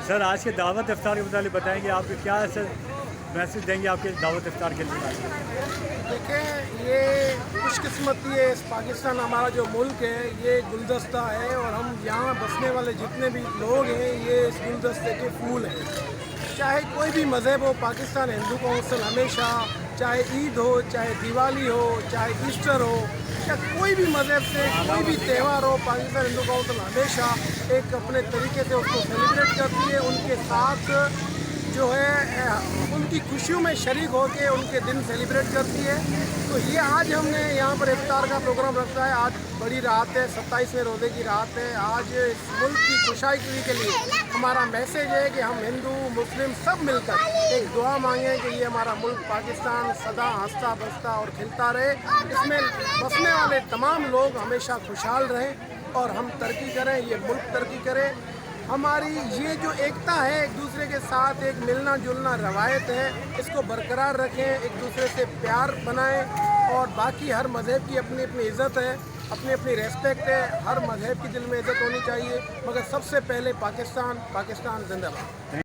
سر آج کے دعوت افطار کے متعلق بتائیں گے، آپ کو کیا میسج دیں گے آپ کے دعوت افطار کے لیے؟ دیکھیں، یہ خوش قسمتی ہے، اس پاکستان ہمارا جو ملک ہے یہ گلدستہ ہے، اور ہم یہاں بسنے والے جتنے بھی لوگ ہیں یہ اس گلدستے کے پھول ہیں۔ چاہے کوئی بھی مذہب ہو، پاکستان ہندو کونسل ہمیشہ، چاہے عید ہو، چاہے دیوالی ہو، چاہے ایسٹر ہو، یا کوئی بھی مذہب سے کوئی بھی تہوار ہو، پاکستان ہندو کونسل ہمیشہ ایک اپنے طریقے سے اس کو سیلیبریٹ کرتی ہے، ان کے ساتھ جو ہے ان کی خوشیوں میں شریک ہو کے ان کے دن سیلیبریٹ کرتی ہے۔ تو یہ آج ہم نے یہاں پر افطار کا پروگرام رکھا ہے۔ آج بڑی رات ہے، 27ویں روزے کی رات ہے۔ آج اس ملک کی خوشحالی کے لیے ہمارا میسیج ہے کہ ہم ہندو مسلم سب مل کر ایک دعا مانگیں کہ یہ ہمارا ملک پاکستان سدا ہنستا بستا اور کھلتا رہے، اس میں بسنے والے تمام لوگ ہمیشہ خوشحال رہیں اور ہم ترقی کریں، یہ ملک ترقی کرے۔ ہماری یہ جو ایکتا ہے، ایک دوسرے کے ساتھ ایک ملنا جلنا روایت ہے، اس کو برقرار رکھیں، ایک دوسرے سے پیار بنائیں، اور باقی ہر مذہب کی اپنی اپنی عزت ہے، اپنی اپنی ریسپیکٹ ہے، ہر مذہب کی دل میں عزت ہونی چاہیے، مگر سب سے پہلے پاکستان زندہ باد۔